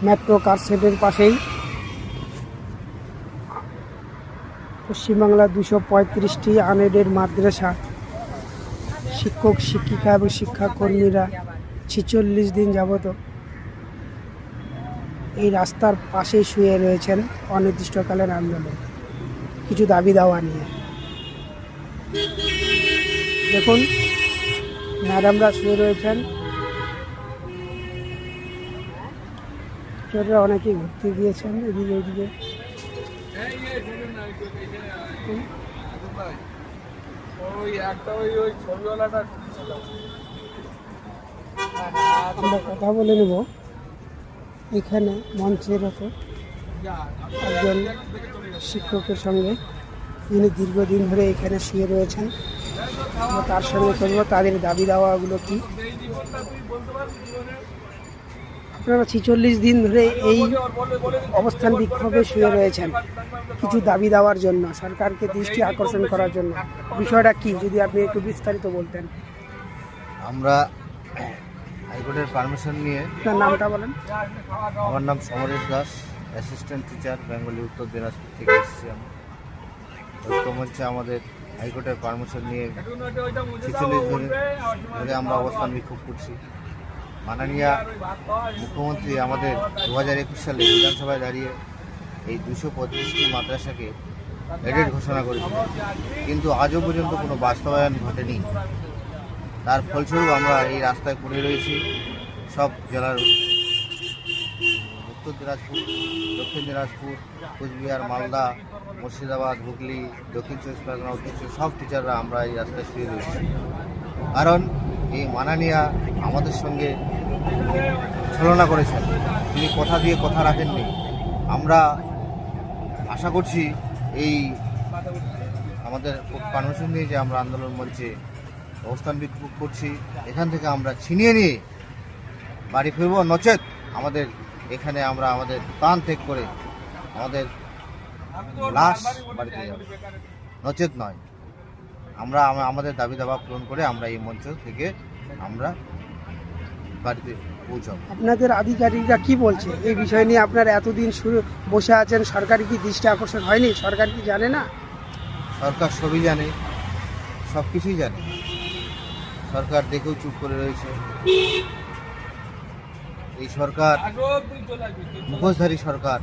Metro কারশেডের পাশেই পশ্চিমবাংলার 235টি unaided মাদ্রাসা শিক্ষক শিক্ষিকা এবং শিক্ষাকর্মীরা 46 দিন যাবত এই রাস্তার পাশেই শুয়ে রয়েছেন অনির্দিষ্টকালের আন্দোলন, কিছু দাবি দাওয়া নিয়ে। দেখুন, ম্যাডামরা শুয়ে রয়েছেন, ছেলেরা অনেকেই ঘুরতে গিয়েছেন এদিকে ওদিকে। আমরা কথা বলে নেব এখানে মঞ্চের ওপর একজন শিক্ষকের সঙ্গে, যিনি দীর্ঘদিন ধরে এখানে শুয়ে রয়েছেন। আমরা তার সঙ্গে করবো তাদের দাবি দাওয়াগুলো কি। আপনারা 46 দিন ধরে এই অবস্থান বিক্ষোভে শুয়ে রয়েছেন কিছু দাবি দেওয়ার জন্য, সরকারকে দৃষ্টি আকর্ষণ করার জন্য। বিষয়টা কি যদি আপনি একটু বিস্তারিত বলতেন। আমরা হাইকোর্টের পারমিশন নিয়ে। আপনার নামটা বলেন। আমার নাম Samaresh Das, assistant teacher, Bengali উত্তর দিনাজপুর থেকে এসেছি আমি। ঐক্যমঞ্চে আমাদের হাইকোর্টের পারমিশন নিয়ে 46 দিন ধরে আমরা অবস্থান বিক্ষোভ করছি। মাননীয় মুখ্যমন্ত্রী আমাদের 2021 সালে বিধানসভায় দাঁড়িয়ে এই 235টি মাদ্রাসাকে এডেড ঘোষণা করেছিল, কিন্তু আজও পর্যন্ত কোনো বাস্তবায়ন ঘটেনি। তার ফলস্বরূপ আমরা এই রাস্তায় পড়ে রয়েছি। সব জেলার উত্তর দিনাজপুর, দক্ষিণ দিনাজপুর, কোচবিহার, মালদা, মুর্শিদাবাদ, হুগলি, দক্ষিণ চব্বিশ পরগনা, উত্তর সব টিচাররা আমরা এই রাস্তায় শুয়ে রয়েছি। কারণ এই মাননীয়া আমাদের সঙ্গে ছলনা করেছেন, তিনি কথা দিয়ে কথা রাখেননি। আমরা আশা করছি এই আমাদের পারমিশন নিয়ে যে আমরা আন্দোলন মঞ্চে অবস্থান বিক্ষোভ করছি, এখান থেকে আমরা ছিনিয়ে নিয়ে বাড়ি ফিরব, নচেত আমাদের এখানে আমরা আমাদের প্রাণ ত্যাগ করে আমাদের লাশ বাড়িতে যাব, নচেত নয়। আমরা আমাদের দাবি দাবা পূরণ করে আমরা এই মঞ্চ থেকে আমরা বাড়িতে পৌঁছাব। আপনাদের আধিকারিকরা কি বলছে এই বিষয় নিয়ে? আপনারা এতদিন বসে আছেন, সরকারি কি দৃষ্টি আকর্ষণ হয়নি? সরকার কি জানে না? সরকার সবই জানে, সব কিছুই জানে। সরকার দেখেও চুপ করে রয়েছে। এই সরকার মুখোশধারী সরকার।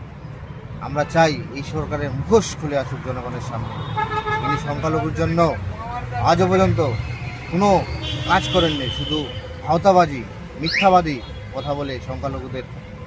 আমরা চাই এই সরকারের মুখোশ খুলে আসুক জনগণের সামনে। তিনি সংখ্যালঘুর জন্য আজও পর্যন্ত কোনো কাজ করেননি, শুধু ভাওতাবাজি, মিথ্যাবাদী কথা বলে সংখ্যালঘুদের